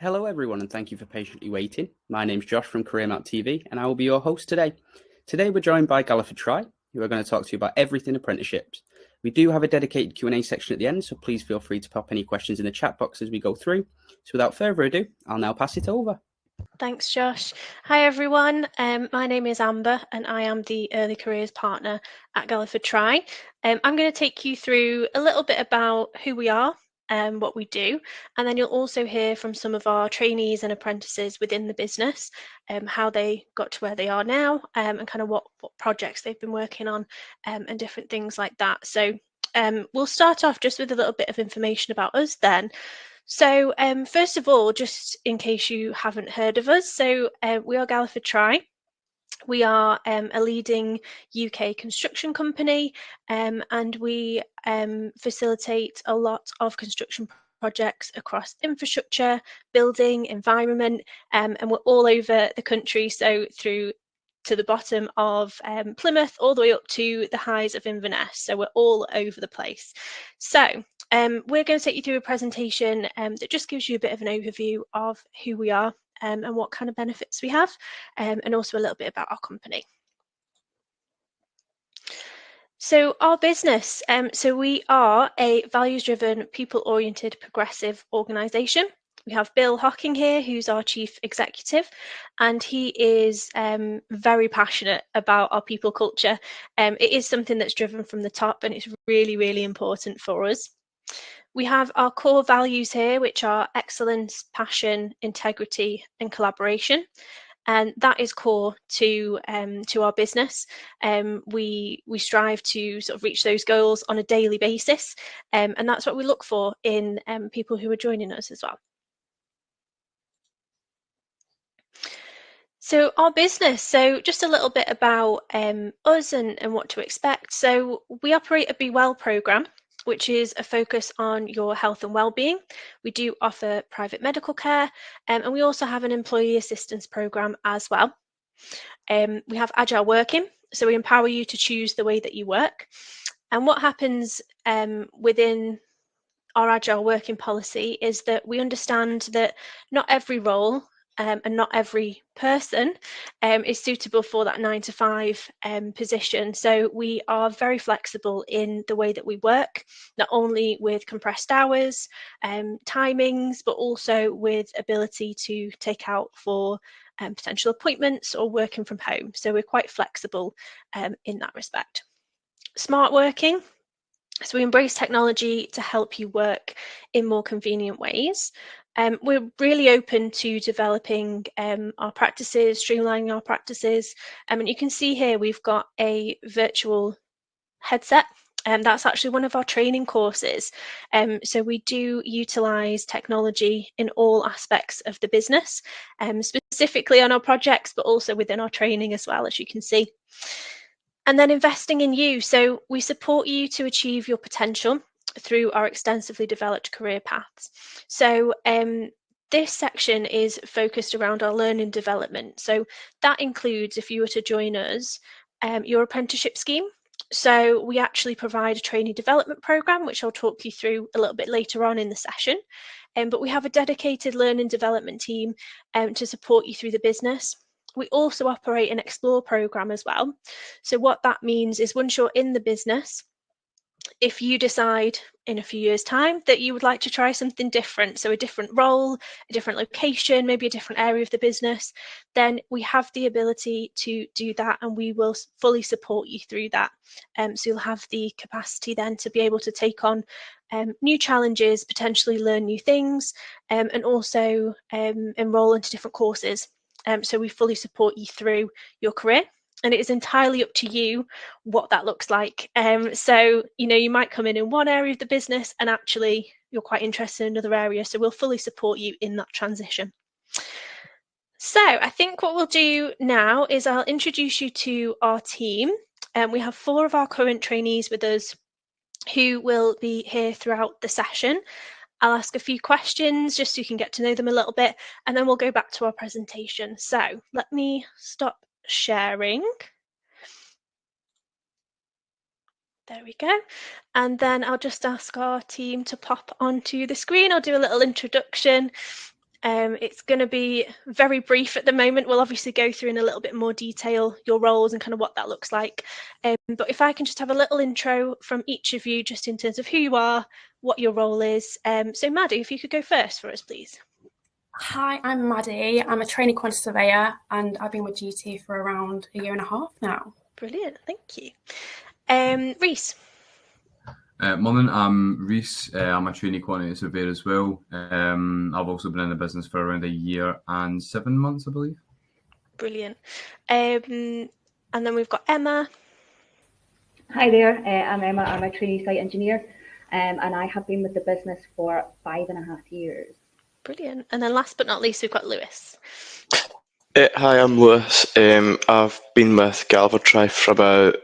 Hello everyone and thank you for patiently waiting. My name's Josh from Career Map TV and I will be your host today. Today we're joined by Galliford Try, who are going to talk to you about everything apprenticeships. We do have a dedicated Q&A section at the end, so please feel free to pop any questions in the chat box as we go through. So without further ado, I'll now pass it over. Thanks, Josh. Hi, everyone. My name is Amber, and I am the Early Careers Partner at Galliford Try. I'm going to take you through a little bit about who we are and what we do, and then you'll also hear from some of our trainees and apprentices within the business, how they got to where they are now, and kind of what projects they've been working on, and different things like that. So we'll start off just with a little bit of information about us then. So first of all, just in case you haven't heard of us, so we are Galliford Try. We are a leading UK construction company, and we facilitate a lot of construction projects across infrastructure, building, environment, and we're all over the country, so through to the bottom of Plymouth all the way up to the highs of Inverness, so we're all over the place. So we're going to take you through a presentation that just gives you a bit of an overview of who we are and what kind of benefits we have, and also a little bit about our company. So our business, so we are a values-driven, people-oriented, progressive organisation. We have Bill Hocking here, who's our Chief Executive, and he is very passionate about our people culture. It is something that's driven from the top, and it's really, really important for us. We have our core values here, which are excellence, passion, integrity, and collaboration. And that is core to our business. We strive to sort of reach those goals on a daily basis, and that's what we look for in people who are joining us as well. So our business, so just a little bit about us and what to expect. So we operate a Be Well programme, which is a focus on your health and well-being. We do offer private medical care, and we also have an employee assistance programme as well. We have agile working, so we empower you to choose the way that you work. And what happens within our agile working policy is that we understand that not every role and not every person is suitable for that 9-to-5 position. So we are very flexible in the way that we work, not only with compressed hours, timings, but also with ability to take out for potential appointments or working from home. So we're quite flexible in that respect. Smart working. So we embrace technology to help you work in more convenient ways. We're really open to developing our practices, streamlining our practices. And you can see here we've got a virtual headset, and that's actually one of our training courses. So we do utilise technology in all aspects of the business, specifically on our projects, but also within our training as well, as you can see. And then investing in you. So we support you to achieve your potential through our extensively developed career paths. So this section is focused around our learning development. So that includes, if you were to join us, your apprenticeship scheme. So we actually provide a trainee development programme, which I'll talk you through a little bit later on in the session. But we have a dedicated learning development team to support you through the business. We also operate an Explore programme as well. So what that means is once you're in the business, if you decide in a few years' time that you would like to try something different, so a different role, a different location, maybe a different area of the business, then we have the ability to do that, and we will fully support you through that. So you'll have the capacity then to be able to take on new challenges, potentially learn new things, and also enroll into different courses. So we fully support you through your career, and it is entirely up to you what that looks like. So, you might come in one area of the business and actually you're quite interested in another area. So we'll fully support you in that transition. So I think what we'll do now is I'll introduce you to our team. We have 4 of our current trainees with us who will be here throughout the session. I'll ask a few questions just so you can get to know them a little bit, and then we'll go back to our presentation. So let me stop sharing. There we go. And then I'll just ask our team to pop onto the screen. I'll do a little introduction. It's going to be very brief at the moment. We'll obviously go through in a little bit more detail your roles and kind of what that looks like. But if I can just have a little intro from each of you, just in terms of who you are, what your role is. So Maddie, if you could go first for us, please. Hi, I'm Maddie. I'm a trainee quantity surveyor and I've been with GT for around a year and a half now. Brilliant, thank you. Reese. Morning, I'm Reese. I'm a trainee quantity surveyor as well. I've also been in the business for around a year and 7 months, I believe. Brilliant. And then we've got Emma. Hi there, I'm Emma. I'm a trainee site engineer and I have been with the business for 5.5 years. Brilliant. And then last but not least, we've got Lewis. Hi, I'm Lewis. I've been with Galliford Try for about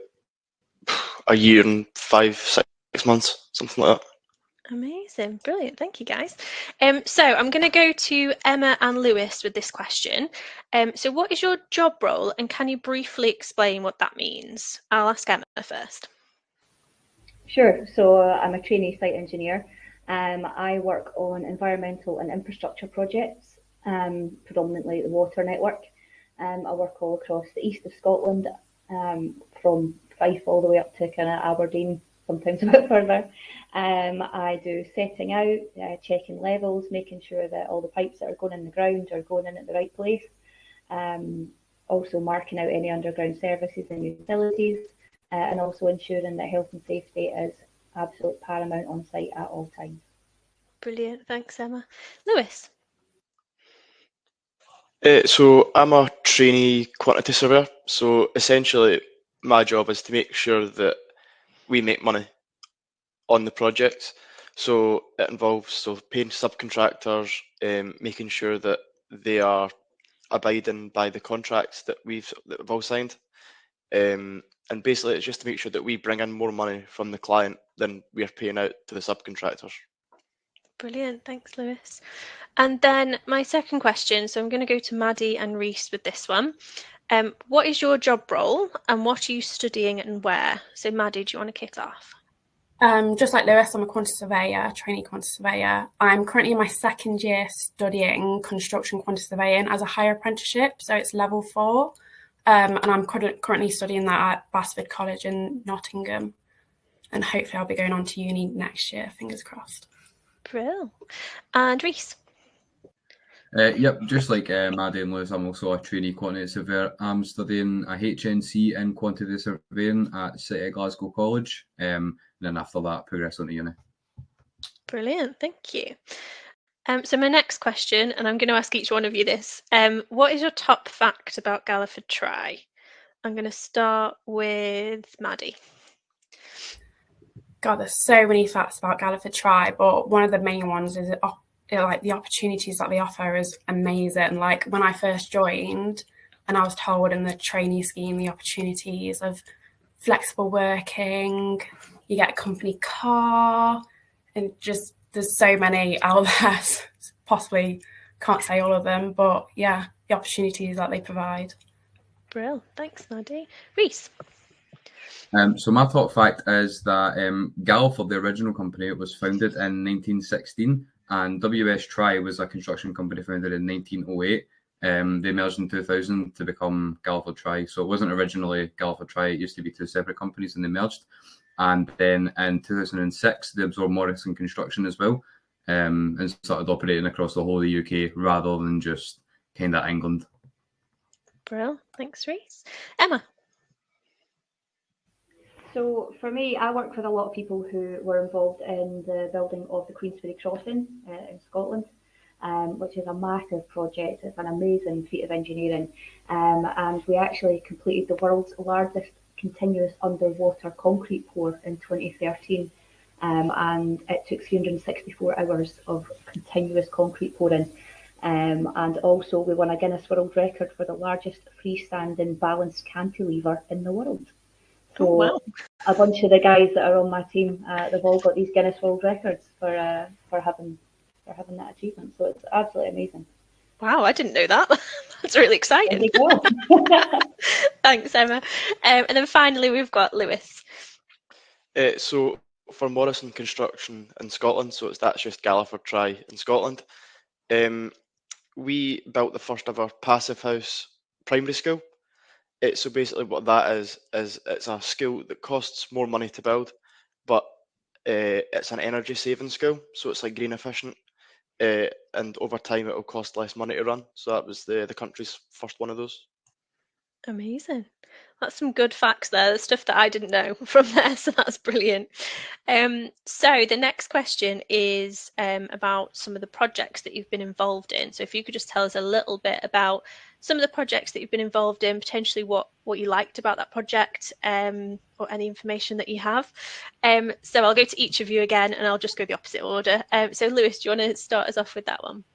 a year and 5-6 months, something like that. Amazing, brilliant, thank you guys. So I'm going to go to Emma and Lewis with this question. So what is your job role and can you briefly explain what that means? I'll ask Emma first. Sure, so I'm a trainee site engineer. I work on environmental and infrastructure projects, predominantly the water network. I work all across the east of Scotland, from Fife all the way up to kind of Aberdeen, sometimes a bit further. I do setting out, checking levels, making sure that all the pipes that are going in the ground are going in at the right place. Also marking out any underground services and utilities, and also ensuring that health and safety is absolute paramount on site at all times. Brilliant, thanks Emma. Lewis. So I'm a trainee quantity surveyor. So essentially my job is to make sure that we make money on the projects. So it involves paying subcontractors, making sure that they are abiding by the contracts that we've all signed. And basically it's just to make sure that we bring in more money from the client than we are paying out to the subcontractors. Brilliant, thanks Lewis. And then my second question, so I'm going to go to Maddie and Reese with this one. What is your job role and what are you studying and where? So Maddie, do you want to kick off? Just like Lewis, I'm a quantity surveyor, trainee quantity surveyor. I'm currently in my second year studying construction quantity surveying as a higher apprenticeship, so it's level 4. And I'm currently studying that at Basford College in Nottingham. And hopefully I'll be going on to uni next year, fingers crossed. Brilliant. And Reese? Yep, just like Maddie and Lewis, I'm also a trainee quantity surveyor. I'm studying a HNC in quantity surveying at City of Glasgow College, and then after that, progress on to uni. Brilliant, thank you. So my next question, and I'm going to ask each one of you this, what is your top fact about Galliford Try? I'm going to start with Maddie. God, there's so many facts about Galliford Try, but one of the main ones is like the opportunities that they offer is amazing. Like when I first joined and I was told in the trainee scheme the opportunities of flexible working, you get a company car, and just there's so many out there. Possibly can't say all of them, but yeah, the opportunities that they provide. Brilliant, thanks Maddie. Reese? So my top fact is that Galliford, the original company, was founded in 1916, and WS Try was a construction company founded in 1908. They merged in 2000 to become Galliford Try. So it wasn't originally Galliford Try. It used to be 2 separate companies, and they merged. And then in 2006, they absorbed Morrison Construction as well, and started operating across the whole of the UK rather than just kind of England. Brilliant, thanks Reese. Emma? So for me, I work with a lot of people who were involved in the building of the Queensferry Crossing in Scotland, which is a massive project. It's an amazing feat of engineering, and we actually completed the world's largest continuous underwater concrete pour in 2013, and it took 364 hours of continuous concrete pouring. And also we won a Guinness World Record for the largest freestanding balanced cantilever in the world. So wow. A bunch of the guys that are on my team, they've all got these Guinness World Records for having that achievement. So it's absolutely amazing. Wow, I didn't know that. That's really exciting. There you go. Thanks, Emma. And then finally, we've got Lewis. So for Morrison Construction in Scotland, that's just Galliford Try in Scotland. we built the first ever passive house primary school. So basically what that is it's a school that costs more money to build, but it's an energy saving school, so it's like green efficient, and over time it will cost less money to run. So that was the country's first one of those. Amazing. That's some good facts there. There's stuff that I didn't know from there, so that's brilliant. So the next question is about some of the projects that you've been involved in. So if you could just tell us a little bit about some of the projects that you've been involved in, potentially what you liked about that project, or any information that you have. So I'll go to each of you again, and I'll just go the opposite order. So Lewis, do you want to start us off with that one?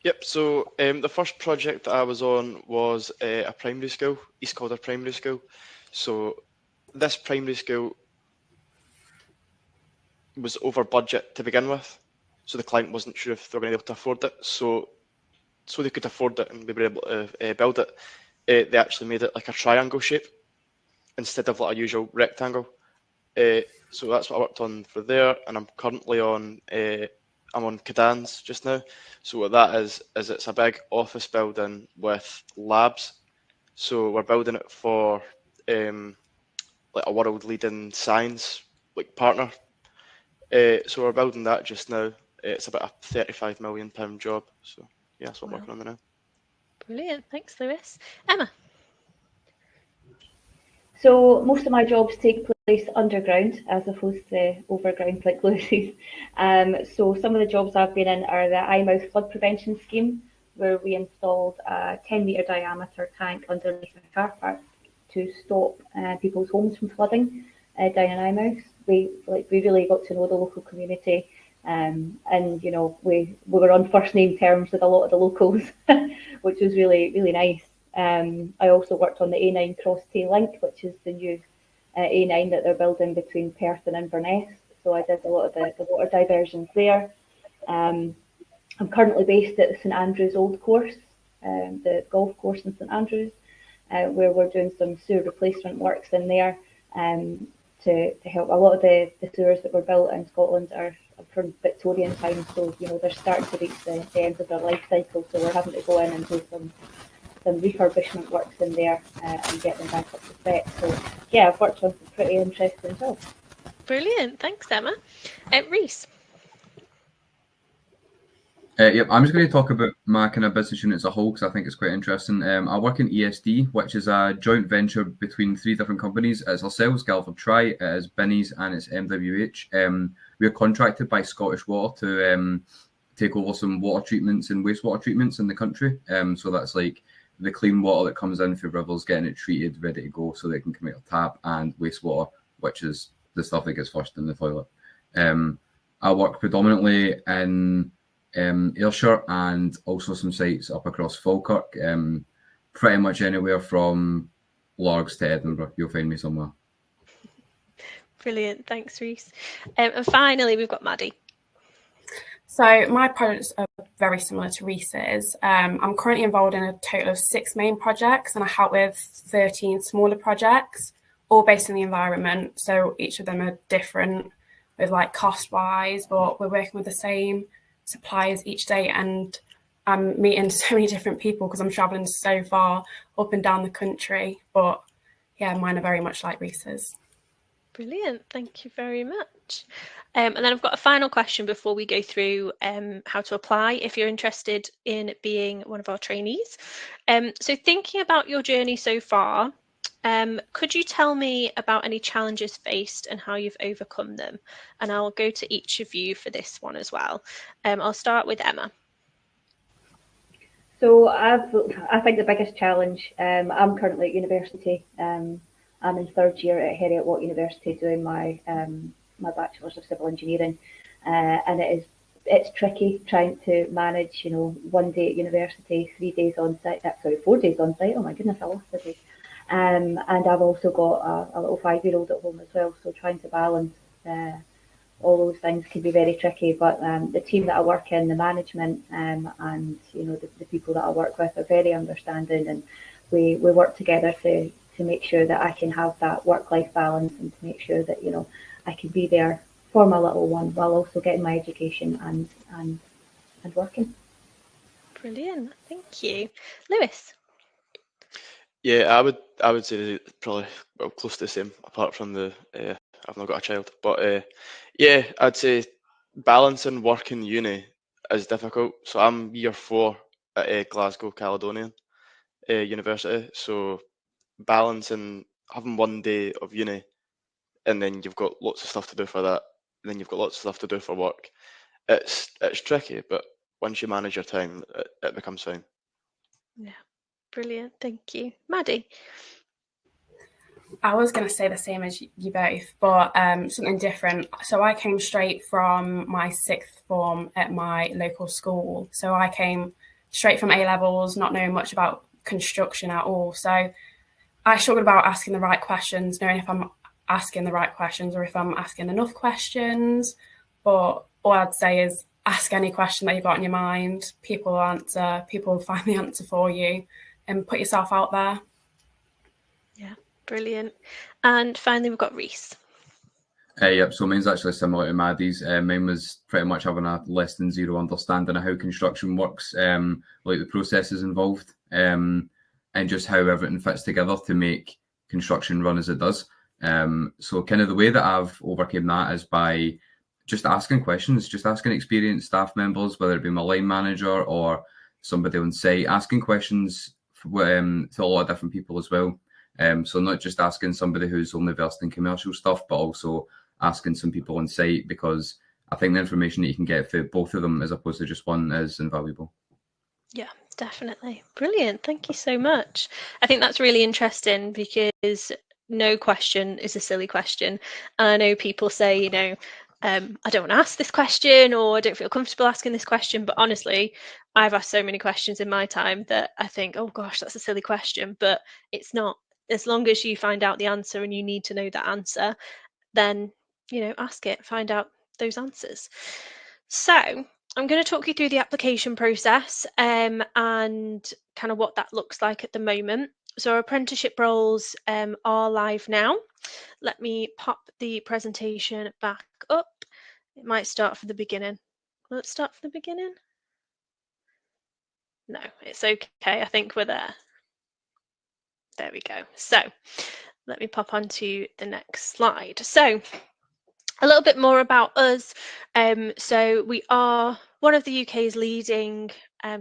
Yep, so the first project that I was on was a primary school, East Calder Primary School. So this primary school was over budget to begin with. So the client wasn't sure if they were going to be able to afford it. So they could afford it and we were able to build it. They actually made it like a triangle shape instead of like a usual rectangle. So that's what I worked on for there, and I'm currently on I'm on Cadans just now. So what that is it's a big office building with labs. So we're building it for like a world leading science like partner. So we're building that just now. It's about a £35 million job. So yeah, that's what I'm working on there now. Brilliant, thanks Lewis. Emma? So most of my jobs take place underground as opposed to overground like Lewis's. So some of the jobs I've been in are the Eyemouth flood prevention scheme, where we installed a 10-metre diameter tank underneath a car park to stop people's homes from flooding down in Eyemouth. We really got to know the local community, and you know we were on first name terms with a lot of the locals, which was really nice. I also worked on the A9 Cross Tay Link, which is the new A9 that they're building between Perth and Inverness. So I did a lot of the water diversions there. I'm currently based at the St Andrews Old Course, the golf course in St Andrews, where we're doing some sewer replacement works in there to help. A lot of the sewers that were built in Scotland are from Victorian times, so you know they're starting to reach the end of their life cycle. So we're having to go in and do some refurbishment works in there and get them back up to spec. So yeah, I've worked on some pretty interesting jobs. Brilliant, thanks Emma. Reese? Yep, I'm just going to talk about my kind of business unit as a whole because I think it's quite interesting. I work in ESD, which is a joint venture between 3 different companies. It's ourselves, Galliford Try, it is Binnies, and it's MWH. We are contracted by Scottish Water to take over some water treatments and wastewater treatments in the country. So that's like the clean water that comes in through rivers, getting it treated, ready to go so they can come out of tap, and wastewater, which is the stuff that gets flushed in the toilet. I work predominantly in Ayrshire and also some sites up across Falkirk, pretty much anywhere from Largs to Edinburgh, you'll find me somewhere. Brilliant, thanks Reese. And finally we've got Maddie. So my projects are very similar to Reese's. I'm currently involved in a total of 6 main projects, and I help with 13 smaller projects, all based on the environment. So each of them are different with like cost-wise, but we're working with the same suppliers each day, and I'm meeting so many different people because I'm traveling so far up and down the country. But yeah, mine are very much like Reese's. Brilliant, thank you very much. And then I've got a final question before we go through how to apply if you're interested in being one of our trainees. So thinking about your journey so far, could you tell me about any challenges faced and how you've overcome them? And I'll go to each of you for this one as well. I'll start with Emma. So I think the biggest challenge, I'm currently at university. I'm in 3rd year at Heriot Watt University doing my Bachelor's of Civil Engineering, and it's tricky trying to manage, you know, 1 day at university, 3 days on site, 4 days on site. Oh my goodness, I lost a day. And I've also got a little 5-year-old at home as well, so trying to balance all those things can be very tricky. But the team that I work in, the management, and you know the people that I work with are very understanding, and we work together to make sure that I can have that work-life balance, and to make sure that, you know, I can be there for my little one while also getting my education and working. Brilliant, thank you. Lewis? Yeah, I would say probably close to the same, apart from the I've not got a child. But yeah, I'd say balancing work and uni is difficult. So I'm year 4 at Glasgow Caledonian University. So balancing having one day of uni and then you've got lots of stuff to do for that, and then you've got lots of stuff to do for work. It's tricky, but once you manage your time, it becomes fine. Yeah, brilliant, thank you. Maddie? I was going to say the same as you both, but something different. So I came straight from my 6th form at my local school. So I came straight from A-levels, not knowing much about construction at all. So I struggled about asking the right questions, knowing if I'm asking the right questions or if I'm asking enough questions. But all I'd say is ask any question that you've got in your mind. People will answer, people will find the answer for you, and put yourself out there. Yeah, brilliant. And finally, we've got Reese. Yep, so mine's actually similar to Maddie's. Mine was pretty much having a less than zero understanding of how construction works, like the processes involved, and just how everything fits together to make construction run as it does. So kind of the way that I've overcame that is by just asking questions, just asking experienced staff members, whether it be my line manager or somebody on site, asking questions to a lot of different people as well. So not just asking somebody who's only versed in commercial stuff, but also asking some people on site, because I think the information that you can get for both of them as opposed to just one is invaluable. Yeah, definitely. Brilliant. Thank you so much. I think that's really interesting because no question is a silly question. And I know people say, you know, I don't want to ask this question, or I don't feel comfortable asking this question. But honestly, I've asked so many questions in my time that I think, oh gosh, that's a silly question. But it's not. As long as you find out the answer and you need to know that answer, then, you know, ask it, find out those answers. So I'm going to talk you through the application process and kind of what that looks like at the moment. So our apprenticeship roles are live now. Let me pop the presentation back up. It might start from the beginning. Will it start from the beginning? No, it's okay. I think we're there. There we go. So let me pop onto the next slide. So a little bit more about us. So we are one of the UK's leading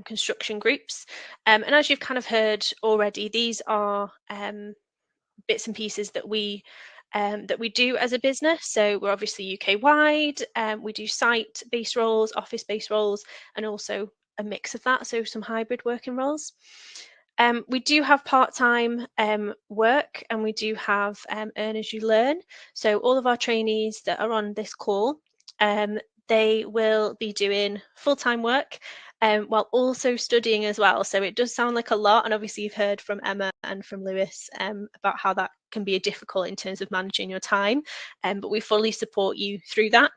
construction groups. And as you've kind of heard already, these are bits and pieces that we do as a business. So we're obviously UK wide. We do site-based roles, office-based roles, and also a mix of that, so some hybrid working roles. We do have part-time work, and we do have earn as you learn. So all of our trainees that are on this call, they will be doing full-time work while also studying as well. So it does sound like a lot, and obviously you've heard from Emma and from Lewis about how that can be difficult in terms of managing your time, but we fully support you through that.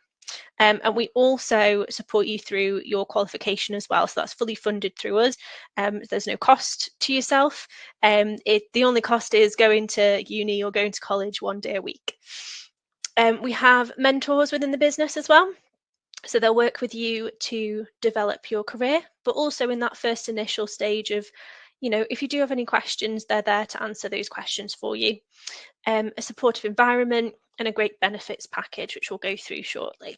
And we also support you through your qualification as well. So that's fully funded through us. There's no cost to yourself. The only cost is going to uni or going to college one day a week. We have mentors within the business as well. So they'll work with you to develop your career, but also in that first initial stage of, you know, if you do have any questions, they're there to answer those questions for you. A supportive environment and a great benefits package, which we'll go through shortly.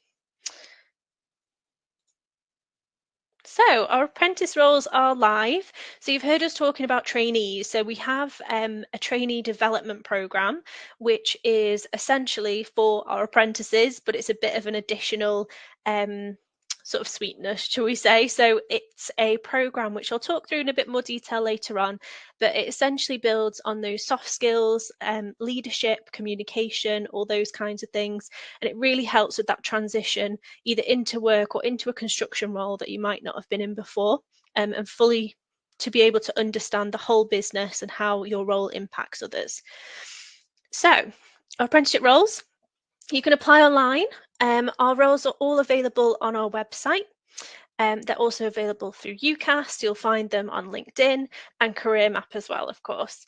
So our apprentice roles are live. So you've heard us talking about trainees. So we have a trainee development program, which is essentially for our apprentices, but it's a bit of an additional sort of sweetness, shall we say. So it's a program which I'll talk through in a bit more detail later on, but it essentially builds on those soft skills, leadership, communication, all those kinds of things. And it really helps with that transition either into work or into a construction role that you might not have been in before, and fully to be able to understand the whole business and how your role impacts others. So our apprenticeship roles, you can apply online. Our roles are all available on our website. They're also available through UCAS. You'll find them on LinkedIn and Career Map as well, of course.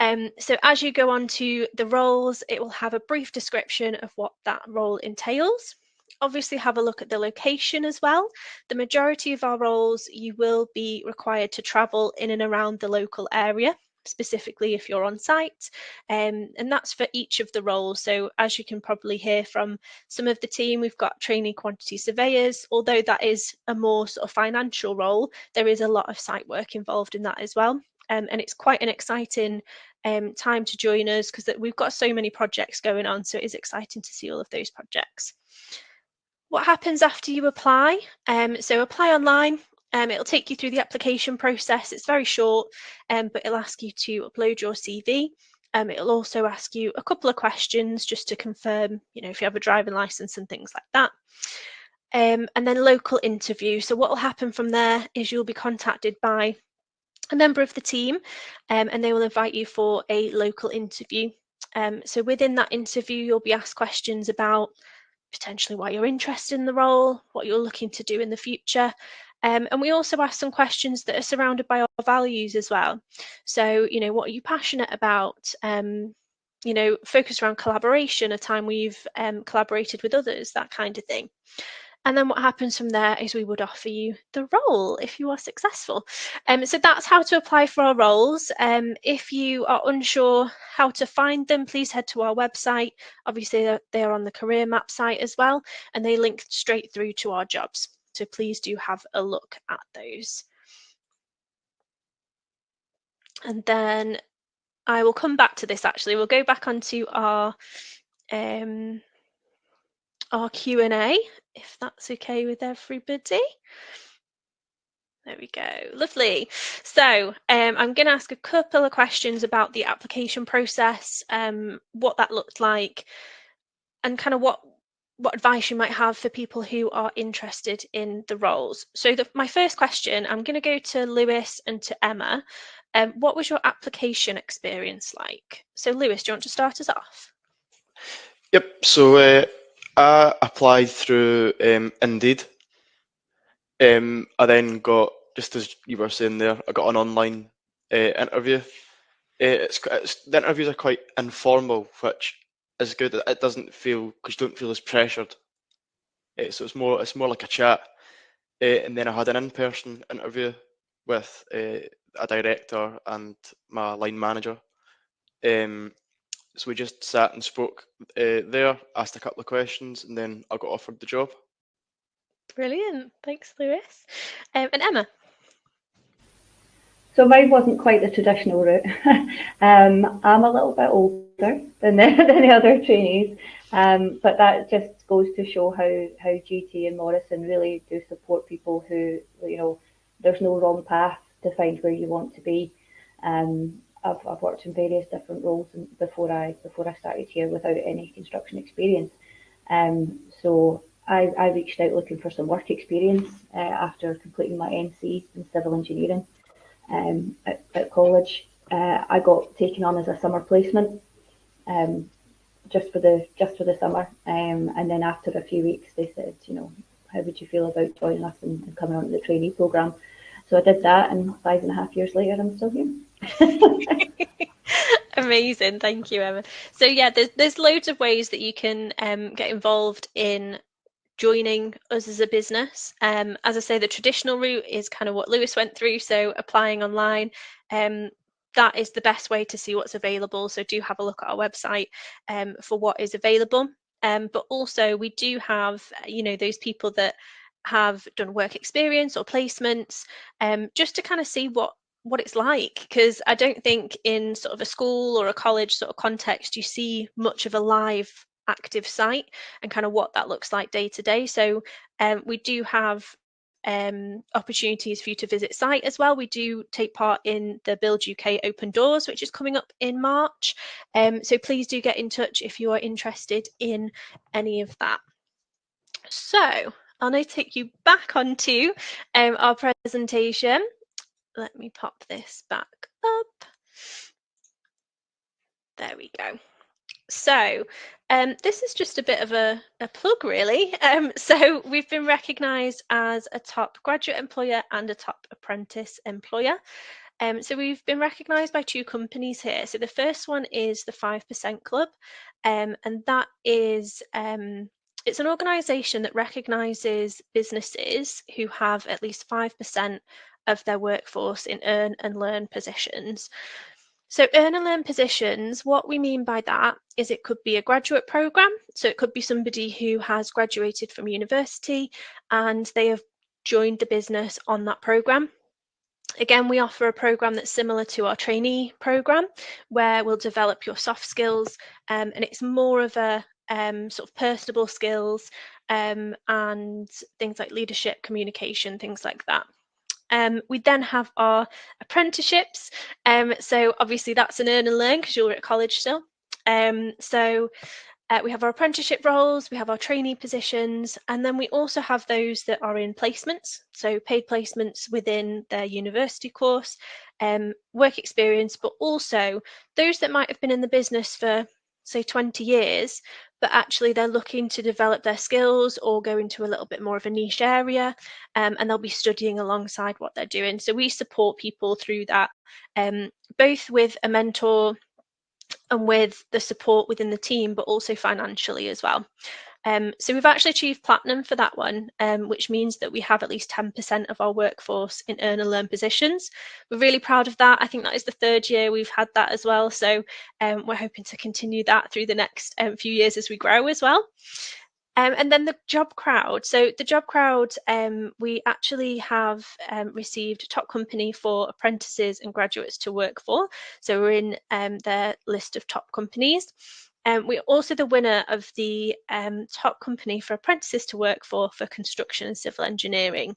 So as you go on to the roles, it will have a brief description of what that role entails. obviously have a look at the location as well. The majority of our roles, you will be required to travel in and around the local area, specifically if you're on site, and that's for each of the roles. So as you can probably hear from some of the team, we've got trainee quantity surveyors. Although that is a more sort of financial role, there is a lot of site work involved in that as well. And it's quite an exciting time to join us, because we've got so many projects going on, so it is exciting to see all of those projects. What happens after you apply? So apply online. It'll take you through the application process. It's very short, but it'll ask you to upload your CV. It'll also ask you a couple of questions just to confirm, if you have a driving license and things like that. And then local interview. So what will happen from there is you'll be contacted by a member of the team, and they will invite you for a local interview. So within that interview, you'll be asked questions about potentially why you're interested in the role, what you're looking to do in the future. And we also ask some questions that are surrounded by our values as well. So, what are you passionate about? Focus around collaboration, a time where you've collaborated with others, that kind of thing. And then what happens from there is we would offer you the role if you are successful. So that's how to apply for our roles. If you are unsure how to find them, please head to our website. Obviously, they're on the career map site as well, and they link straight through to our jobs. So please do have a look at those. And then I will come back to this actually. We'll go back onto our Q&A, if that's okay with everybody. There we go, lovely. So I'm going to ask a couple of questions about the application process, what that looked like, and kind of what advice you might have for people who are interested in the roles. So my first question, I'm going to go to Lewis and to Emma. What was your application experience like? So Lewis, do you want to start us off? Yep, so I applied through Indeed. I then got, just as you were saying there, I got an online interview. The interviews are quite informal, which is good. It doesn't feel, because you don't feel as pressured. So it's more like a chat. And then I had an in-person interview with a director and my line manager. So we just sat and spoke there, asked a couple of questions, and then I got offered the job. Brilliant, thanks Lewis. And Emma? So mine wasn't quite the traditional route. I'm a little bit older than the other trainees, but that just goes to show how GT and Morrison really do support people who, there's no wrong path to find where you want to be. I've worked in various different roles before I started here without any construction experience. So I reached out looking for some work experience after completing my NC in civil engineering. At college, I got taken on as a summer placement, just for the summer, and then after a few weeks they said, how would you feel about joining us and coming on to the trainee programme? So I did that, and 5.5 years later I'm still here. Amazing, thank you, Emma. So yeah, there's loads of ways that you can get involved in joining us as a business. As I say, the traditional route is kind of what Lewis went through, so applying online. That is the best way to see what's available, so do have a look at our website for what is available. But also we do have those people that have done work experience or placements, just to kind of see what it's like, because I don't think in sort of a school or a college sort of context you see much of a live active site and kind of what that looks like day to day. So we do have opportunities for you to visit site as well. We do take part in the Build UK Open Doors, which is coming up in March. So please do get in touch if you are interested in any of that. So I'll now take you back onto our presentation. Let me pop this back up. There we go. So this is just a bit of a plug, really. So we've been recognised as a top graduate employer and a top apprentice employer. So we've been recognised by 2 companies here. So the first one is the 5% Club, and that is It's an organisation that recognises businesses who have at least 5% of their workforce in earn and learn positions. So earn and learn positions, what we mean by that is it could be a graduate programme. So it could be somebody who has graduated from university and they have joined the business on that programme. Again, we offer a programme that's similar to our trainee programme, where we'll develop your soft skills, and it's more of a sort of personable skills and things like leadership, communication, things like that. We then have our apprenticeships. So obviously that's an earn and learn because you're at college still. We have our apprenticeship roles, we have our trainee positions, and then we also have those that are in placements, so paid placements within their university course, work experience, but also those that might have been in the business for, say, 20 years, but actually they're looking to develop their skills or go into a little bit more of a niche area, and they'll be studying alongside what they're doing. So we support people through that, both with a mentor and with the support within the team, but also financially as well. So we've actually achieved platinum for that one, which means that we have at least 10% of our workforce in earn and learn positions. We're really proud of that. I think that is the 3rd year we've had that as well. So we're hoping to continue that through the next few years as we grow as well. And then the job crowd. So the job crowd, we actually have received top company for apprentices and graduates to work for. So we're in their list of top companies. We're also the winner of the top company for apprentices to work for construction and civil engineering.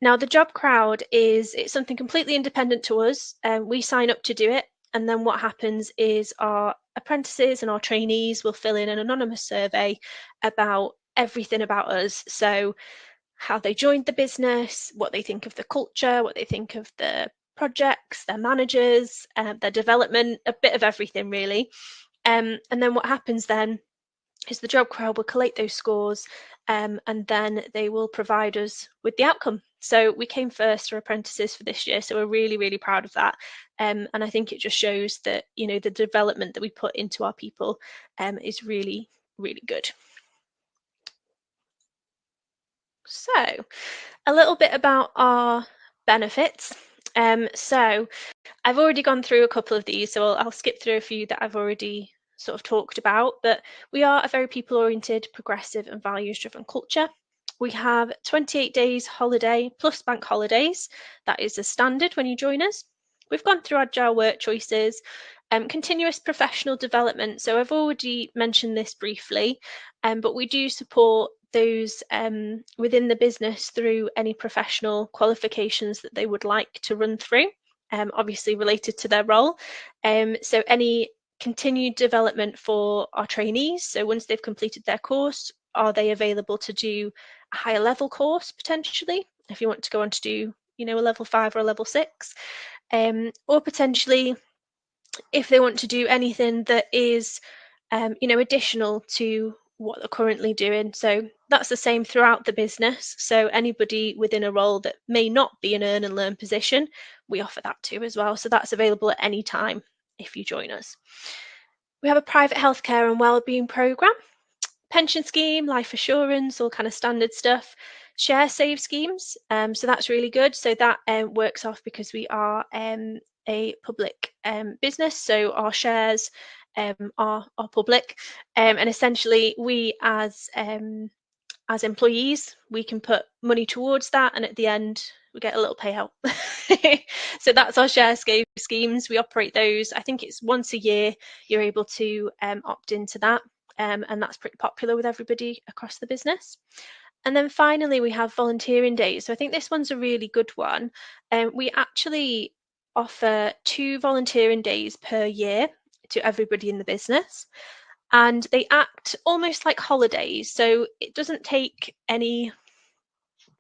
Now, the job crowd it's something completely independent to us. We sign up to do it. And then what happens is our apprentices and our trainees will fill in an anonymous survey about everything about us. So how they joined the business, what they think of the culture, what they think of the projects, their managers, their development, a bit of everything really. And then what happens then is the job crowd will collate those scores, and then they will provide us with the outcome. So we came first for apprentices for this year, so we're really, really proud of that. And I think it just shows that, you know, the development that we put into our people is really, really good. So a little bit about our benefits. So I've already gone through a couple of these, so I'll skip through a few that I've already sort of talked about, but we are a very people-oriented, progressive and values-driven culture. We have 28 days holiday plus bank holidays. That is a standard when you join us. We've gone through agile work choices, continuous professional development. So I've already mentioned this briefly, but we do support those within the business through any professional qualifications that they would like to run through, obviously related to their role. So any continued development for our trainees. So once they've completed their course, are they available to do a higher level course potentially, if you want to go on to do, you know, a level 5 or a level 6, or potentially if they want to do anything that is, you know, additional to what they're currently doing. So that's the same throughout the business. So anybody within a role that may not be an earn and learn position, we offer that too as well. So that's available at any time if you join us. We have a private healthcare and wellbeing programme, pension scheme, life assurance, all kind of standard stuff. Share save schemes, so that's really good. So that works off because we are a public business, so our shares are public, and essentially we as employees, we can put money towards that, and at the end we get a little payout. So that's our share schemes. We operate those, I think it's once a year you're able to opt into that, and that's pretty popular with everybody across the business. And then finally we have volunteering days. So I think this one's a really good one. We actually offer 2 volunteering days per year to everybody in the business, and they act almost like holidays. So it doesn't take any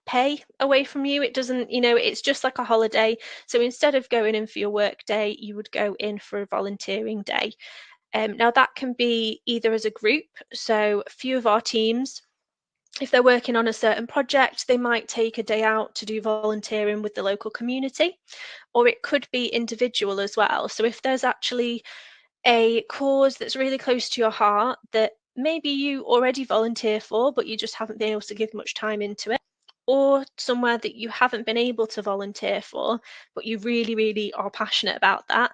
pay away from you. It doesn't, you know, it's just like a holiday. So instead of going in for your work day, you would go in for a volunteering day. Now that can be either as a group. So a few of our teams, if they're working on a certain project, they might take a day out to do volunteering with the local community, or it could be individual as well. So if there's actually a cause that's really close to your heart that maybe you already volunteer for, but you just haven't been able to give much time into it, or somewhere that you haven't been able to volunteer for, but you really, really are passionate about that,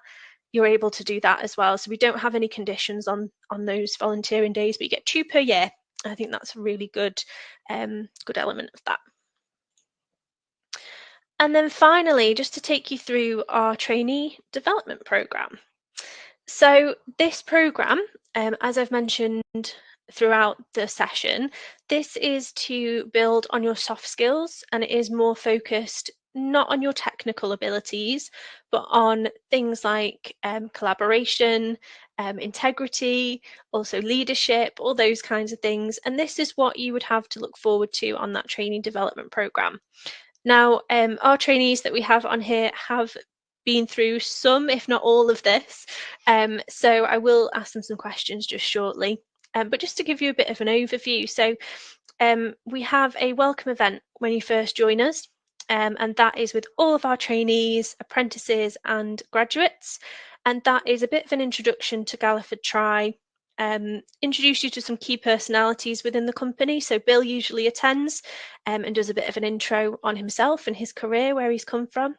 you're able to do that as well. So we don't have any conditions on those volunteering days, but you get 2 per year. I think that's a really good element of that. And then finally, just to take you through our trainee development programme. So this programme, as I've mentioned throughout the session, this is to build on your soft skills, and it is more focused not on your technical abilities, but on things like collaboration, integrity, also leadership, all those kinds of things. And this is what you would have to look forward to on that training development programme. Now, our trainees that we have on here have been through some, if not all of this. So I will ask them some questions just shortly. But just to give you a bit of an overview, so we have a welcome event when you first join us, and that is with all of our trainees, apprentices and graduates. And that is a bit of an introduction to Galliford Try, introduce you to some key personalities within the company. So Bill usually attends and does a bit of an intro on himself and his career, where he's come from.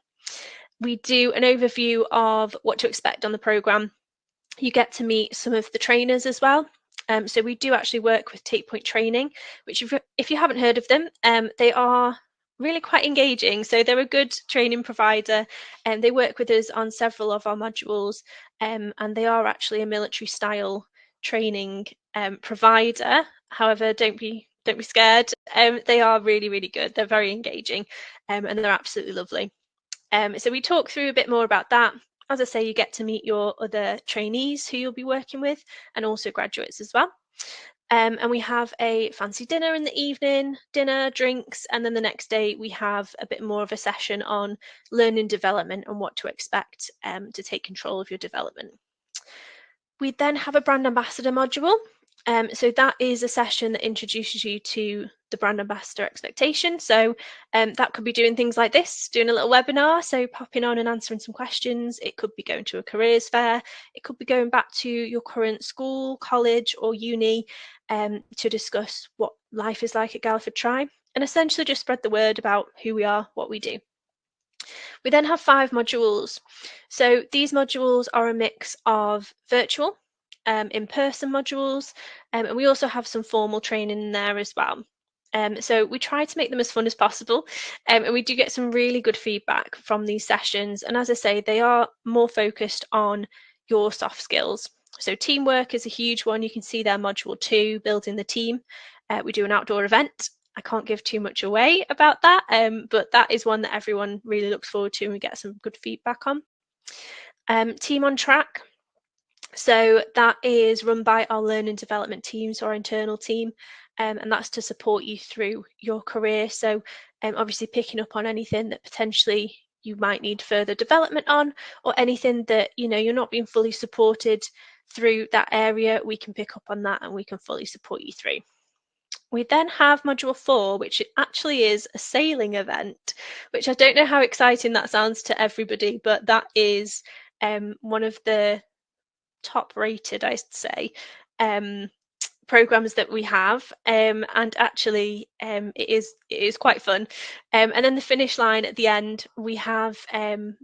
We do an overview of what to expect on the programme. You get to meet some of the trainers as well. So we do actually work with Take Point Training, which if you haven't heard of them, they are really quite engaging. So they're a good training provider, and they work with us on several of our modules, and they are actually a military style training provider. However, don't be scared. They are really, really good. They're very engaging, and they're absolutely lovely. So we talk through a bit more about that. As I say, you get to meet your other trainees who you'll be working with, and also graduates as well. And we have a fancy dinner in the evening, dinner, drinks, and then the next day we have a bit more of a session on learning development and what to expect to take control of your development. We then have a brand ambassador module. So that is a session that introduces you to the brand ambassador expectation. So that could be doing things like this, doing a little webinar, so popping on and answering some questions. It could be going to a careers fair. It could be going back to your current school, college or uni to discuss what life is like at Galliford Try, and essentially just spread the word about who we are, what we do. We then have 5 modules. So these modules are a mix of virtual, in-person modules, and we also have some formal training in there as well. So we try to make them as fun as possible, and we do get some really good feedback from these sessions. And as I say, they are more focused on your soft skills. So teamwork is a huge one. You can see there module 2, building the team. We do an outdoor event. I can't give too much away about that, but that is one that everyone really looks forward to, and we get some good feedback on. Team on Track. So that is run by our learning development team, so our internal team, and that's to support you through your career. So obviously picking up on anything that potentially you might need further development on, or anything that you're not being fully supported through that area, we can pick up on that and we can fully support you through. We then have module 4, which actually is a sailing event, which I don't know how exciting that sounds to everybody, but that is one of the top rated, I'd say, programs that we have, and actually it is quite fun. And then the finish line at the end, we have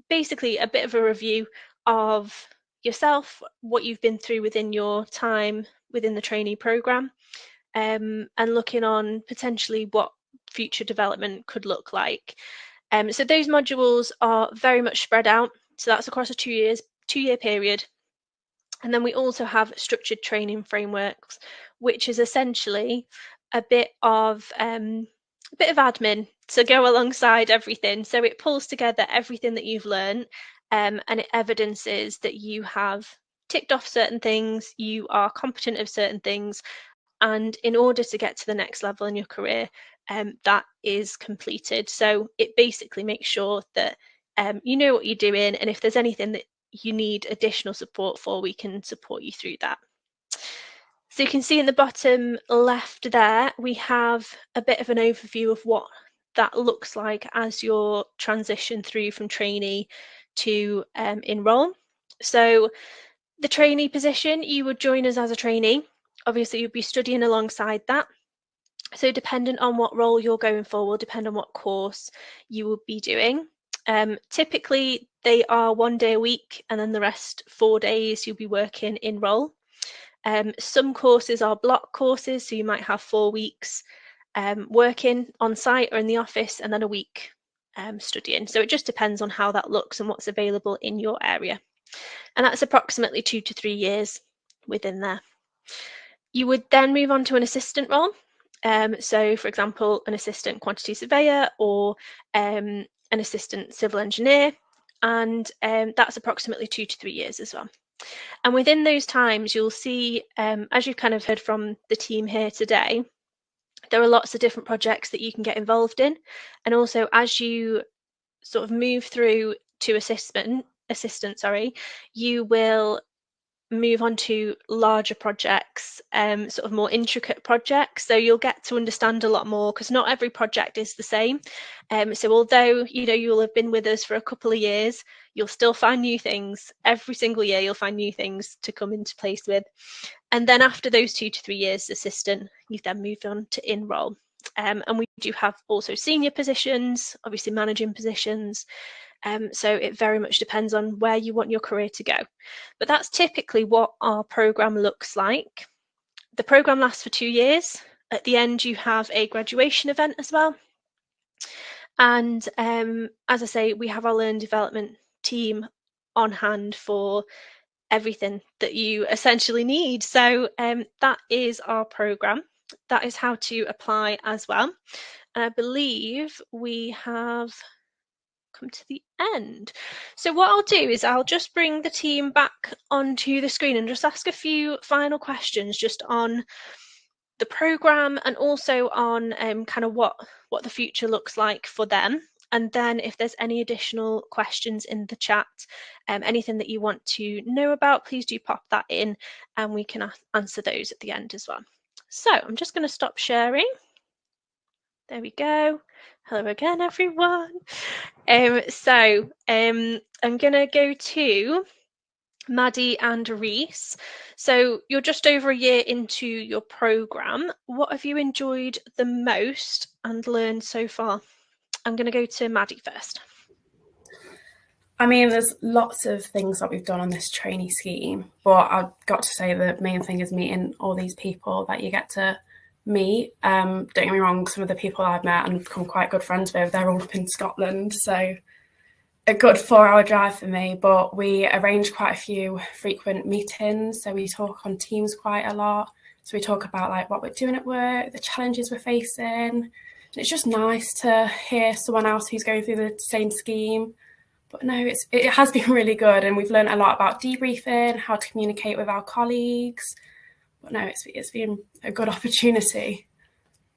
basically a bit of a review of yourself, what you've been through within your time within the trainee program, and looking on potentially what future development could look like. So those modules are very much spread out. So that's across a 2-year period. And then we also have structured training frameworks, which is essentially a bit of admin to go alongside everything. So it pulls together everything that you've learned, and it evidences that you have ticked off certain things, you are competent of certain things, and in order to get to the next level in your career, that is completed. So it basically makes sure that you know what you're doing, and if there's anything that you need additional support for, we can support you through that. So you can see in the bottom left there, we have a bit of an overview of what that looks like as your transition through from trainee to enroll. So the trainee position, you would join us as a trainee, obviously you'll be studying alongside that. So dependent on what role you're going for will depend on what course you will be doing. Typically they are 1 day a week, and then the rest 4 days you'll be working in role. Some courses are block courses, so you might have 4 weeks working on site or in the office, and then a week studying. So it just depends on how that looks and what's available in your area. And that's approximately 2 to 3 years within there. You would then move on to an assistant role. So for example, an assistant quantity surveyor or an assistant civil engineer, and that's approximately 2 to 3 years as well. And within those times, you'll see, as you've kind of heard from the team here today, there are lots of different projects that you can get involved in. And also, as you sort of move through to assistant, you will move on to larger projects, sort of more intricate projects. So you'll get to understand a lot more, because not every project is the same. So although you'll have been with us for a couple of years, you'll still find new things every single year. You'll find new things to come into place with. And then after those 2 to 3 years assistant, you've then moved on to in-role. And we do have also senior positions, obviously managing positions. So it very much depends on where you want your career to go. But that's typically what our programme looks like. The programme lasts for 2 years. At the end, you have a graduation event as well. And as I say, we have our learn development team on hand for everything that you essentially need. So that is our programme. That is how to apply as well. And I believe we have come to the end. So what I'll do is I'll just bring the team back onto the screen and just ask a few final questions just on the programme and also on kind of what the future looks like for them. And then if there's any additional questions in the chat, anything that you want to know about, please do pop that in and we can answer those at the end as well. So I'm just going to stop sharing. There we go. Hello again, everyone. I'm going to go to Maddie and Reese. So you're just over a year into your programme. What have you enjoyed the most and learned so far? I'm going to go to Maddie first. I mean, there's lots of things that we've done on this trainee scheme, but I've got to say the main thing is meeting all these people that you get to meet. Don't get me wrong, some of the people I've met and become quite good friends with, they're all up in Scotland, so a good 4-hour drive for me, but we arrange quite a few frequent meetings, so we talk on Teams quite a lot. So we talk about like what we're doing at work, the challenges we're facing, and it's just nice to hear someone else who's going through the same scheme. But no, it has been really good, and we've learned a lot about debriefing, how to communicate with our colleagues. But no, it's been a good opportunity.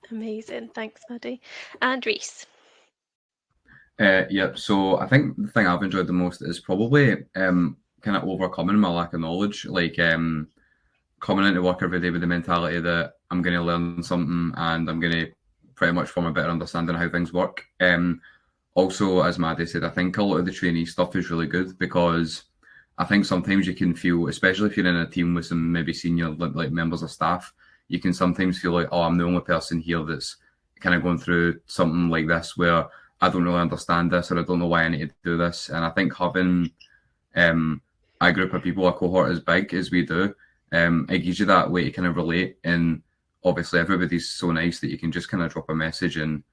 Amazing, thanks, Maddie. And Reese. Yeah, so I think the thing I've enjoyed the most is probably kind of overcoming my lack of knowledge, like coming into work every day with the mentality that I'm going to learn something and I'm going to pretty much form a better understanding of how things work. Also, as Maddie said, I think a lot of the trainee stuff is really good, because I think sometimes you can feel, especially if you're in a team with some maybe senior like members of staff, you can sometimes feel like, oh, I'm the only person here that's kind of going through something like this where I don't really understand this, or I don't know why I need to do this. And I think having a group of people, a cohort as big as we do, it gives you that way to kind of relate. And obviously everybody's so nice that you can just kind of drop a message and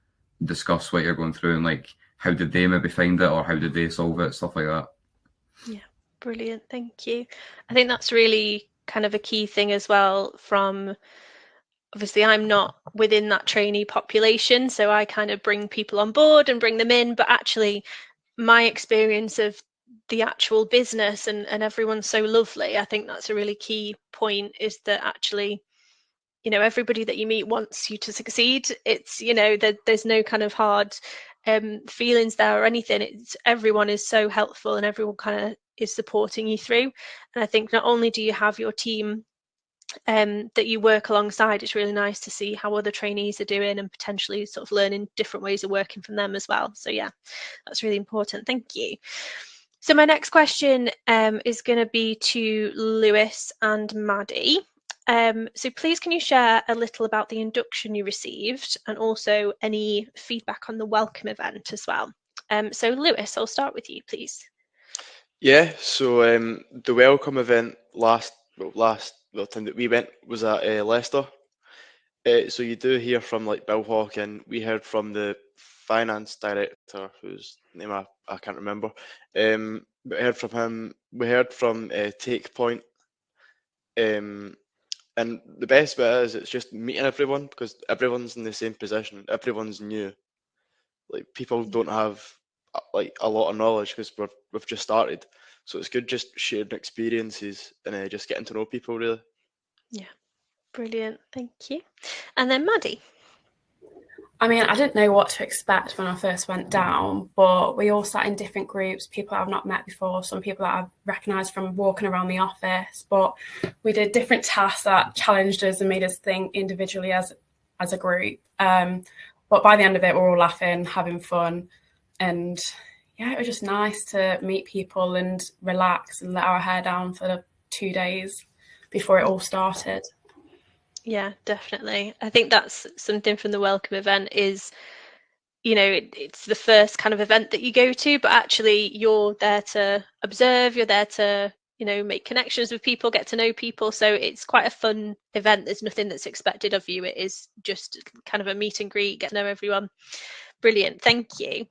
discuss what you're going through and like how did they maybe find it or how did they solve it, stuff like that. Yeah, brilliant, thank you. I think that's really kind of a key thing as well. From obviously I'm not within that trainee population, so I kind of bring people on board and bring them in, but actually my experience of the actual business and everyone's so lovely. I think that's a really key point, is that actually everybody that you meet wants you to succeed. It's there's no kind of hard feelings there or anything. It's everyone is so helpful and everyone kind of is supporting you through. And I think not only do you have your team that you work alongside, it's really nice to see how other trainees are doing and potentially sort of learning different ways of working from them as well. So yeah, that's really important. Thank you. So my next question is going to be to Lewis and Maddie. So please can you share a little about the induction you received and also any feedback on the welcome event as well. So Lewis, I'll start with you, please. Yeah, so the welcome event last time that we went was at Leicester. So you do hear from like Bill Hawke, and we heard from the finance director, whose name I can't remember. But we heard from him. We heard from Take Point. And the best bit is it's just meeting everyone, because everyone's in the same position. Everyone's new. Like people don't have like a lot of knowledge because we've just started. So it's good just sharing experiences and just getting to know people really. Yeah, brilliant. Thank you. And then Maddie. I mean, I didn't know what to expect when I first went down, but we all sat in different groups, people I've not met before, some people that I've recognised from walking around the office, but we did different tasks that challenged us and made us think individually as a group. But by the end of it, we're all laughing, having fun, and yeah, it was just nice to meet people and relax and let our hair down for the 2 days before it all started. Yeah, definitely. I think that's something from the welcome event is, you know, it's the first kind of event that you go to, but actually you're there to observe, you're there to, you know, make connections with people, get to know people. So it's quite a fun event. There's nothing that's expected of you. It is just kind of a meet and greet, get to know everyone. Brilliant. Thank you.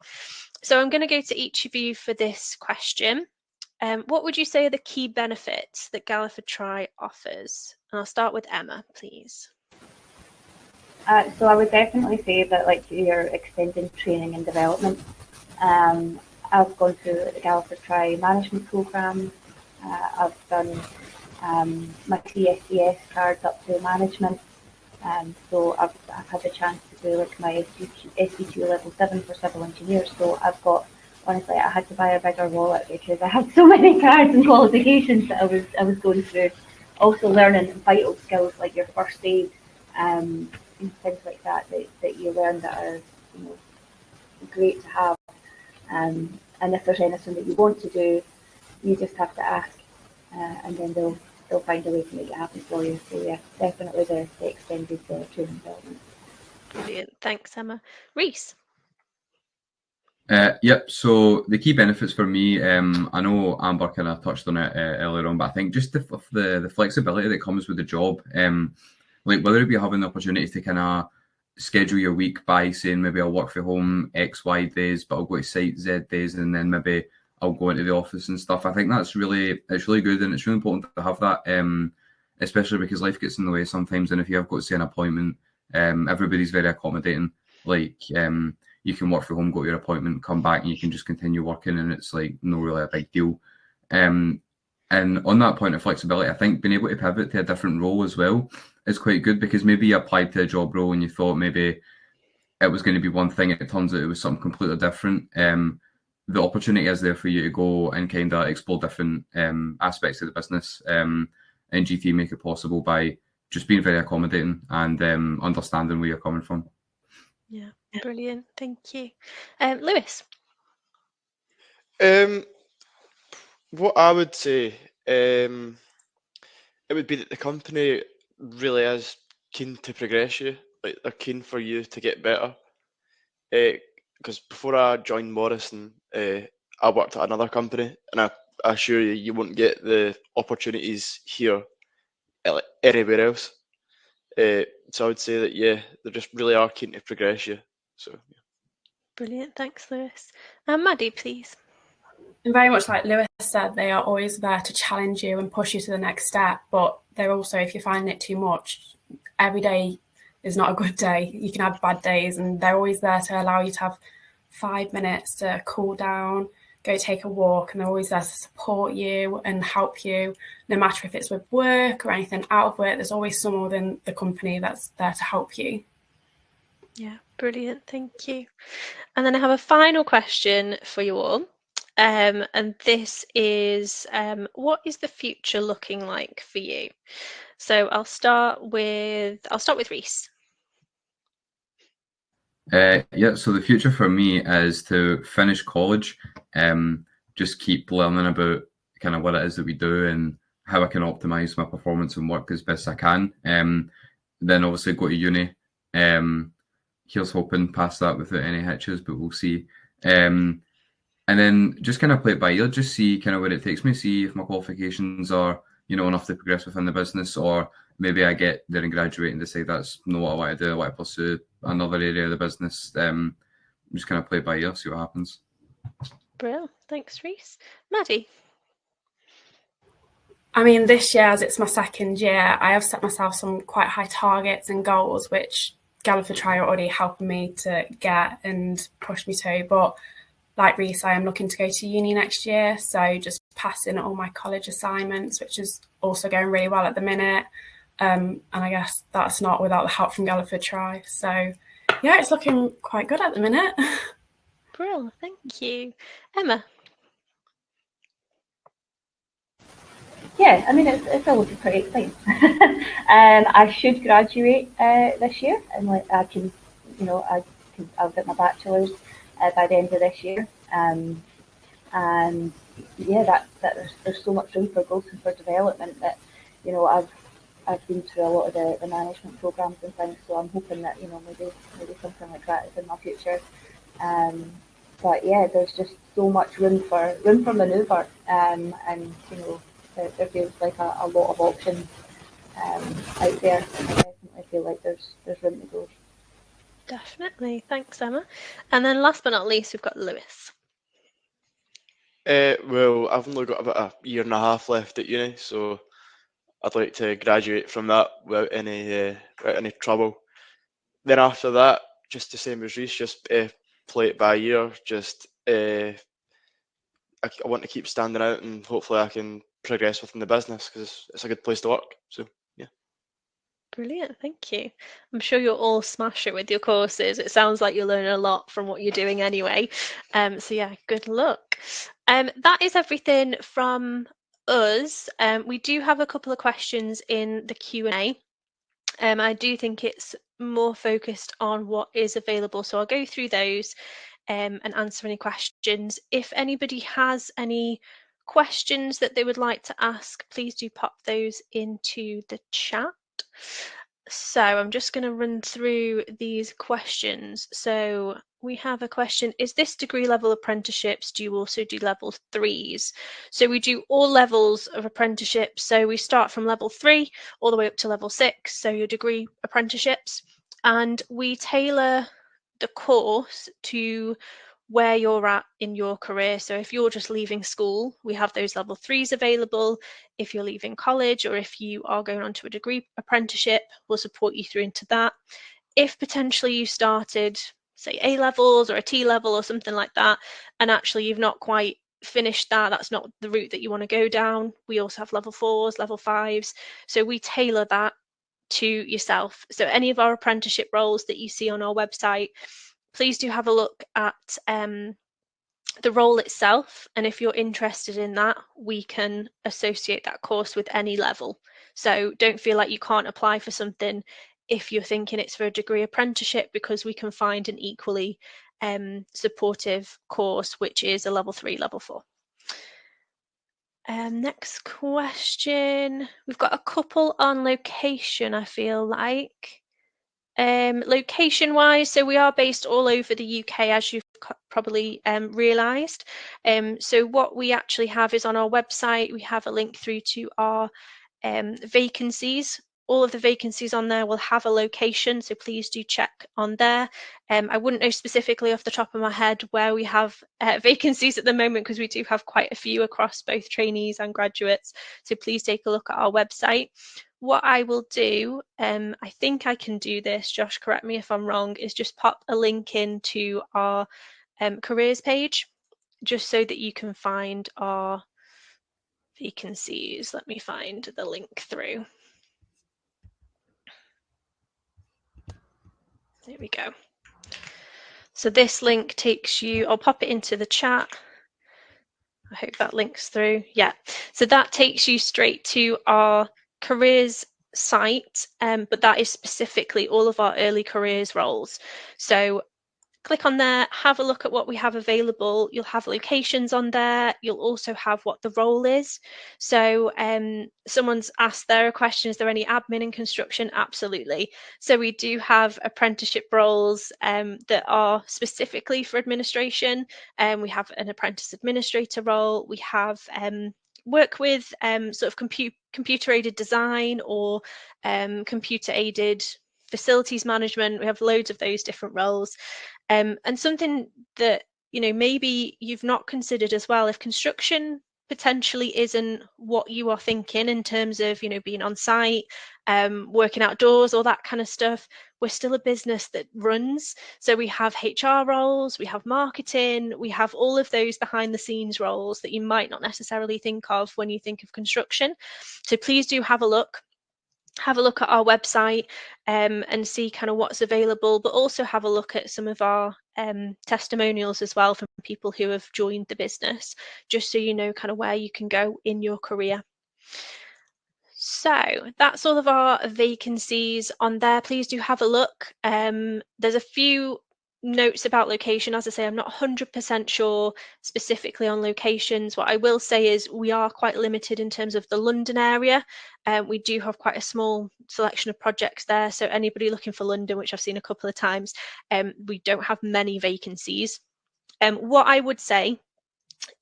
So I'm going to go to each of you for this question. What would you say are the key benefits that Galliford Try offers? And I'll start with Emma, please. So I would definitely say that like your extended training and development. I've gone through the Galliford Try management programme. I've done my CSCS cards up to management. So I've had the chance to do like my SVQ level 7 for civil engineers. So I've got, honestly, I had to buy a bigger wallet because I had so many cards and qualifications that I was going through. Also learning vital skills like your first aid and things like that you learn that are, you know, great to have. And if there's anything that you want to do, you just have to ask, and then they'll find a way to make it happen for you. So yeah, definitely the extended training development. Brilliant. Thanks, Emma. Reese. Yep. So the key benefits for me, I know Amber kind of touched on it earlier on, but I think just the flexibility that comes with the job, like whether it be having the opportunity to kind of schedule your week by saying maybe I'll work from home X, Y days, but I'll go to site Z days, and then maybe I'll go into the office and stuff. I think it's really good, and it's really important to have that, especially because life gets in the way sometimes. And if you have got to say an appointment, everybody's very accommodating. Like you can work from home, go to your appointment, come back, and you can just continue working, and it's like no really a big deal. And on that point of flexibility, I think being able to pivot to a different role as well is quite good, because maybe you applied to a job role and you thought maybe it was going to be one thing, it turns out it was something completely different. The opportunity is there for you to go and kind of explore different aspects of the business, and GT make it possible by just being very accommodating and understanding where you're coming from. Yeah, brilliant. Thank you. Lewis. What I would say, it would be that the company really is keen to progress you. Like they're keen for you to get better. Because before I joined Morrison, I worked at another company, and I assure you, you won't get the opportunities here anywhere else. So I would say that, yeah, they just really are keen to progress you. So yeah. Brilliant. Thanks, Lewis. Maddie, please. And very much like Lewis said, they are always there to challenge you and push you to the next step. But they're also, if you're finding it too much, every day is not a good day. You can have bad days, and they're always there to allow you to have 5 minutes to cool down, go take a walk, and they're always there to support you and help you, no matter if it's with work or anything out of work. There's always someone within the company that's there to help you. Yeah, brilliant. Thank you. And then I have a final question for you all. And this is, what is the future looking like for you? So I'll start with Reese. Yeah, so the future for me is to finish college, just keep learning about kind of what it is that we do and how I can optimize my performance and work as best I can. Then obviously go to uni. Here's hoping past that without any hitches, but we'll see. And then just kind of play it by ear, just see kind of where it takes me, see if my qualifications are, you know, enough to progress within the business, or maybe I get there and graduate and decide that's not what I want to do. I want to pursue another area of the business. Just kind of play it by ear, see what happens. Brilliant. Thanks, Reese. Maddie? I mean, this year, as it's my second year, I have set myself some quite high targets and goals, which Galliford Try are already helping me to get and push me to. But like Reese, I am looking to go to uni next year. So just passing all my college assignments, which is also going really well at the minute. And I guess that's not without the help from Galliford Try. So yeah, it's looking quite good at the minute. Brilliant. Thank you. Emma? Yeah, I mean, it's all looking pretty exciting. I should graduate this year, and I can, you know, I'll get my bachelor's by the end of this year. And yeah, there's so much room for growth and for development that, you know, I've been through a lot of the management programs and things, so I'm hoping that, you know, maybe something like that is in my future. But yeah, there's just so much room for manoeuvre, and you know, there feels like a lot of options out there. I definitely feel like there's room to go. Definitely. Thanks, Emma. And then last but not least, we've got Lewis. Well, I've only got about a year and a half left at uni, so I'd like to graduate from that without any trouble. Then after that, just the same as Reese, just play it by ear. Just I want to keep standing out, and hopefully I can progress within the business, because it's a good place to work. So yeah. Brilliant, thank you. I'm sure you'll all smash it with your courses. It sounds like you're learning a lot from what you're doing anyway. So yeah, good luck. That is everything from us. We do have a couple of questions in the Q&A. I do think it's more focused on what is available, so I'll go through those and answer any questions. If anybody has any questions that they would like to ask, please do pop those into the chat. So I'm just going to run through these questions. So we have a question: is this degree level apprenticeships? Do you also do level 3s? So we do all levels of apprenticeships. So we start from level 3 all the way up to level 6. So your degree apprenticeships, and we tailor the course to where you're at in your career. So if you're just leaving school, we have those level 3s available. If you're leaving college, or if you are going on to a degree apprenticeship, we'll support you through into that. If potentially you started, say, A levels or a T level or something like that, and actually you've not quite finished that, that's not the route that you want to go down, we also have level 4s, level 5s. So we tailor that to yourself. So any of our apprenticeship roles that you see on our website, please do have a look at the role itself, and if you're interested in that, we can associate that course with any level. So don't feel like you can't apply for something if you're thinking it's for a degree apprenticeship, because we can find an equally supportive course which is a level 3, level 4. Next question, we've got a couple on location, I feel like. Location wise, so we are based all over the UK, as you've probably realised. So what we actually have is on our website, we have a link through to our vacancies. All of the vacancies on there will have a location, so please do check on there. I wouldn't know specifically off the top of my head where we have vacancies at the moment, because we do have quite a few across both trainees and graduates, so please take a look at our website. What I will do, I think I can do this, Josh, correct me if I'm wrong, is just pop a link into our careers page, just so that you can find our vacancies. Let me find the link through. There we go. So this link takes you, I'll pop it into the chat. I hope that links through. Yeah, so that takes you straight to our careers site, but that is specifically all of our early careers roles. So click on there, have a look at what we have available. You'll have locations on there. You'll also have what the role is. So someone's asked there a question, is there any admin in construction? Absolutely. So we do have apprenticeship roles that are specifically for administration. We have an apprentice administrator role. We have work with sort of computer aided design or computer aided facilities management. We have loads of those different roles. And something that, you know, maybe you've not considered as well, if construction potentially isn't what you are thinking in terms of, you know, being on site, working outdoors, all that kind of stuff, we're still a business that runs. So we have HR roles, we have marketing, we have all of those behind the scenes roles that you might not necessarily think of when you think of construction. So please do have a look. Have a look at our website and see kind of what's available, but also have a look at some of our testimonials as well from people who have joined the business, just so you know kind of where you can go in your career. So that's all of our vacancies on there. Please do have a look. There's a few notes about location. As I say, I'm not 100% sure specifically on locations. What I will say is we are quite limited in terms of the London area. We do have quite a small selection of projects there. So anybody looking for London, which I've seen a couple of times, we don't have many vacancies. What I would say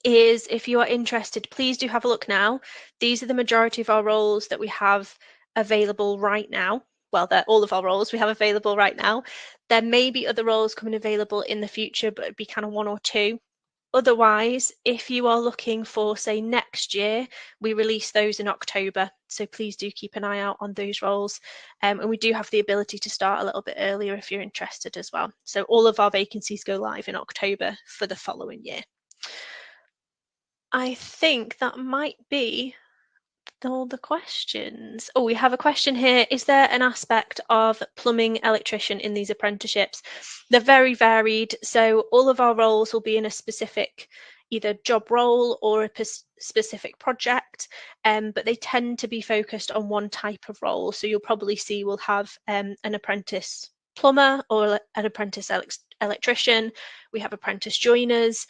is if you are interested, please do have a look now. These are the majority of our roles that we have available right now. Well, they're all of our roles we have available right now. There may be other roles coming available in the future, but it'd be kind of one or two. Otherwise, if you are looking for, say, next year, we release those in October. So please do keep an eye out on those roles. And we do have the ability to start a little bit earlier if you're interested as well. So all of our vacancies go live in October for the following year. I think that might be all the questions. Oh, we have a question here. Is there an aspect of plumbing electrician in these apprenticeships? They're very varied. So all of our roles will be in a specific either job role or a specific project, but they tend to be focused on one type of role. So you'll probably see we'll have an apprentice plumber or an apprentice electrician. We have apprentice joiners.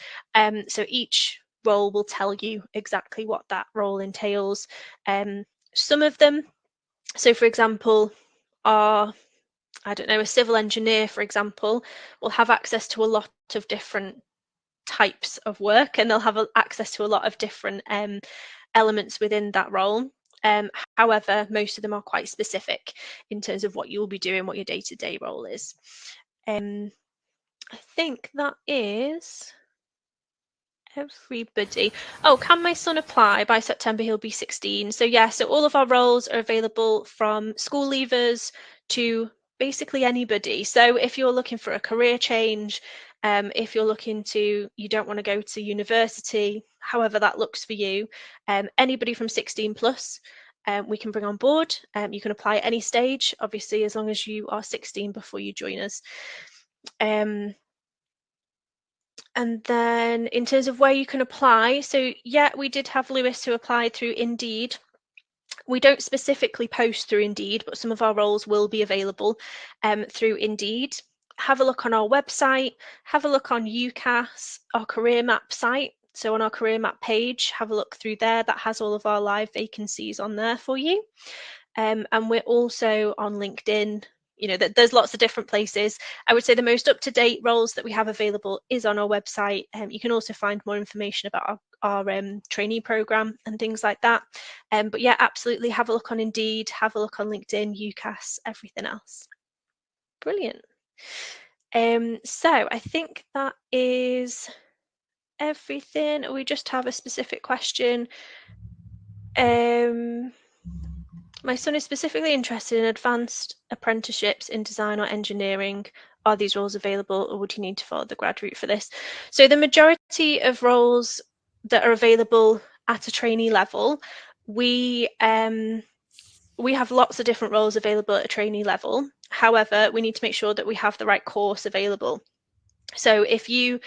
So each role will tell you exactly what that role entails. Some of them, so for example, a civil engineer, for example, will have access to a lot of different types of work, and they'll have access to a lot of different elements within that role. However, most of them are quite specific in terms of what you'll be doing, what your day-to-day role is. I think that is everybody. Oh, can my son apply? By September he'll be 16. So yeah, so all of our roles are available from school leavers to basically anybody. So if you're looking for a career change, if you're looking to, you don't want to go to university, however that looks for you, anybody from 16 plus, we can bring on board. You can apply at any stage, obviously, as long as you are 16 before you join us. And then in terms of where you can apply, so yeah, we did have Lewis who applied through Indeed. We don't specifically post through Indeed, but some of our roles will be available through Indeed. Have a look on our website, have a look on UCAS, our career map site. So on our career map page, have a look through there. That has all of our live vacancies on there for you. And we're also on LinkedIn. You know, there's lots of different places. I would say the most up-to-date roles that we have available is on our website. You can also find more information about our trainee program and things like that. But yeah, absolutely have a look on Indeed, have a look on LinkedIn, UCAS, everything else. Brilliant. So I think that is everything. We just have a specific question. My son is specifically interested in advanced apprenticeships in design or engineering. Are these roles available, or would you need to follow the grad route for this? So the majority of roles that are available at a trainee level, we have lots of different roles available at a trainee level. However, we need to make sure that we have the right course available. So if you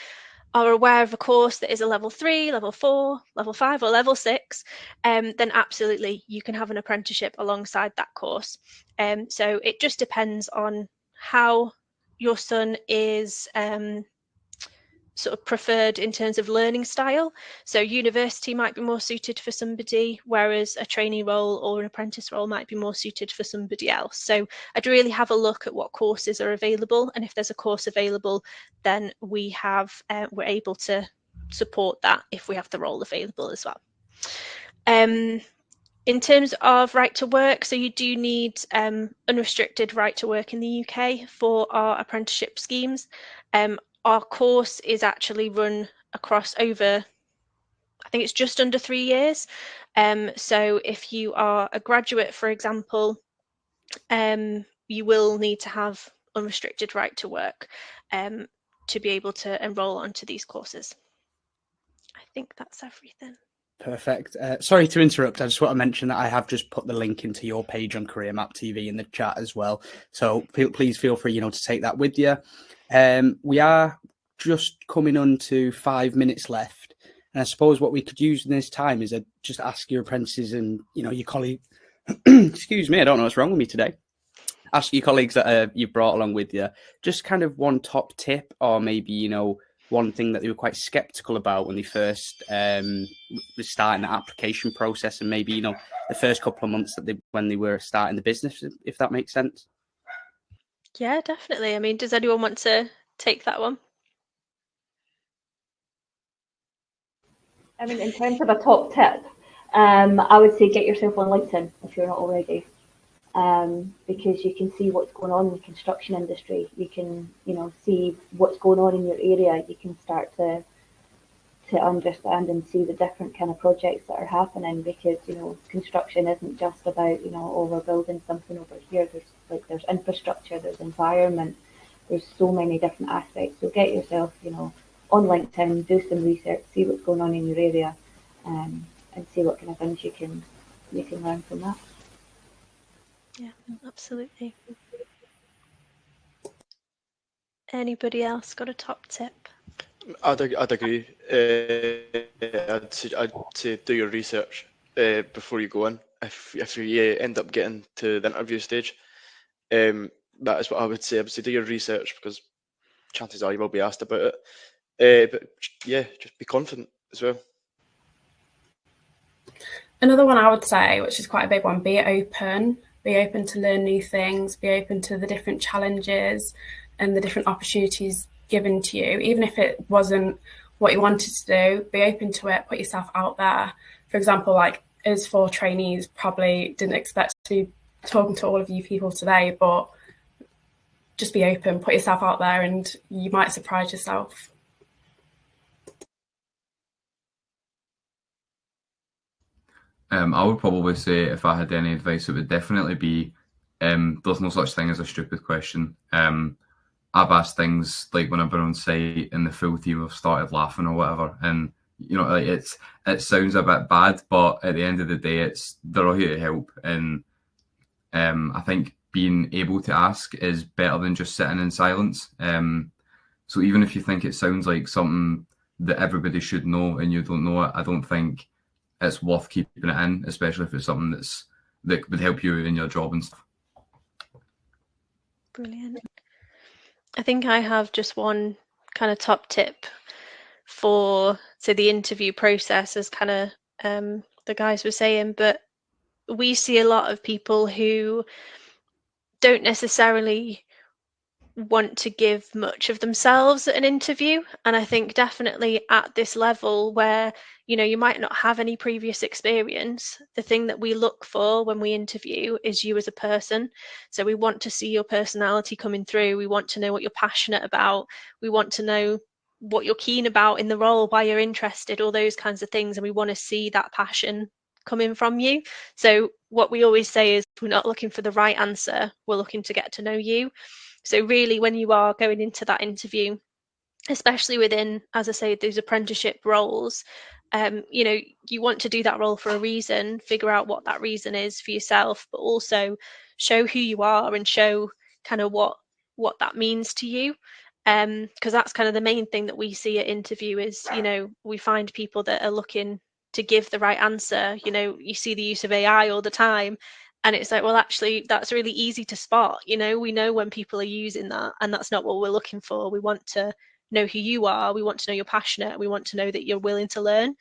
are aware of a course that is a level 3, level 4, level 5 or level 6, then absolutely you can have an apprenticeship alongside that course. So it just depends on how your son is sort of preferred in terms of learning style. So university might be more suited for somebody, whereas a trainee role or an apprentice role might be more suited for somebody else. So I'd really have a look at what courses are available, and if there's a course available, then we're able to support that if we have the role available as well. In terms of right to work, so you do need unrestricted right to work in the UK for our apprenticeship schemes. Our course is actually run across over, I think it's just under 3 years. So if you are a graduate, for example, you will need to have unrestricted right to work to be able to enroll onto these courses. I think that's everything. Perfect. Sorry to interrupt. I just want to mention that I have just put the link into your page on Career Map TV in the chat as well. So please feel free, to take that with you. We are just coming on to 5 minutes left. And I suppose what we could use in this time is just ask your apprentices and, your colleague. Excuse me, I don't know what's wrong with me today. Ask your colleagues that you've brought along with you, just kind of one top tip, or maybe, one thing that they were quite skeptical about when they first were starting the application process, and maybe, the first couple of months when they were starting the business, if that makes sense. Yeah, definitely. I mean, does anyone want to take that one? I mean, in terms of a top tip, I would say get yourself on LinkedIn if you're not already, because you can see what's going on in the construction industry. You can, see what's going on in your area. You can start to understand and see the different kind of projects that are happening, because, construction isn't just about, we're building something over here. There's infrastructure, there's environment, there's so many different aspects. So get yourself, on LinkedIn, do some research, see what's going on in your area, and see what kind of things you can learn from that. Yeah, absolutely. Anybody else got a top tip? I'd agree. I'd say do your research before you go in. If you end up getting to the interview stage, that is what I would say. I would say do your research, because chances are you will be asked about it. But yeah, just be confident as well. Another one I would say, which is quite a big one, be open. Be open to learn new things. Be open to the different challenges and the different opportunities given to you. Even if it wasn't what you wanted to do, be open to it. Put yourself out there. For example, like us 4 trainees probably didn't expect to be talking to all of you people today, but just be open, put yourself out there, and you might surprise yourself. I would probably say, if I had any advice, it would definitely be there's no such thing as a stupid question. I've asked things like when I've been on site and the full team have started laughing or whatever, and it sounds a bit bad, but at the end of the day, they're all here to help, and I think being able to ask is better than just sitting in silence. So even if you think it sounds like something that everybody should know and you don't know it, I don't think it's worth keeping it in, especially if it's something that would help you in your job and stuff. Brilliant. I think I have just one kind of top tip for the interview process, as kind of the guys were saying, but we see a lot of people who don't necessarily want to give much of themselves at an interview, and I think definitely at this level where you might not have any previous experience, the thing that we look for when we interview is you as a person. So we want to see your personality coming through. We want to know what you're passionate about. We want to know what you're keen about in the role, why you're interested, all those kinds of things, and we want to see that passion coming from you. So what we always say is, we're not looking for the right answer, we're looking to get to know you. So really, when you are going into that interview, especially within, as I say, those apprenticeship roles, you want to do that role for a reason, figure out what that reason is for yourself, but also show who you are and show kind of what that means to you. Because that's kind of the main thing that we see at interview is, we find people that are looking to give the right answer. You see the use of AI all the time, And it's like, well, actually, that's really easy to spot. You know, we know when people are using that, and that's not what we're looking for. We want to know who you are. We want to know you're passionate. We want to know that you're willing to learn.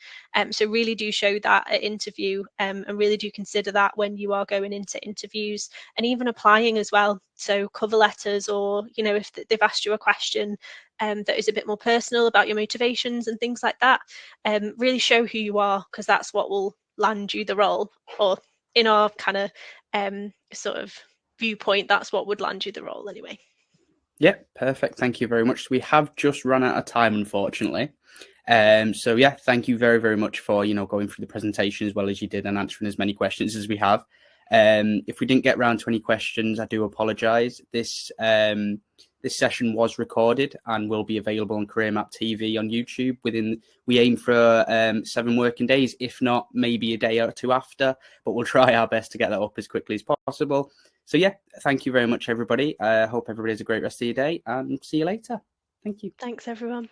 So really do show that at interview, and really do consider that when you are going into interviews and even applying as well. So cover letters, or, you know, if they've asked you a question that is a bit more personal about your motivations and things like that, really show who you are, because that's what will land you the role, or in our kind of sort of viewpoint, that's what would land you the role anyway. Yeah, perfect. Thank you very much. We have just run out of time, unfortunately. So yeah, thank you very, very much for, you know, going through the presentation as well as you did and answering as many questions as we have. If we didn't get round to any questions, I do apologise. This session was recorded and will be available on Career Map TV on YouTube we aim for 7 working days, if not maybe a day or two after, but we'll try our best to get that up as quickly as possible. So yeah, thank you very much, everybody. I hope everybody has a great rest of your day, and see you later. Thank you. Thanks, everyone.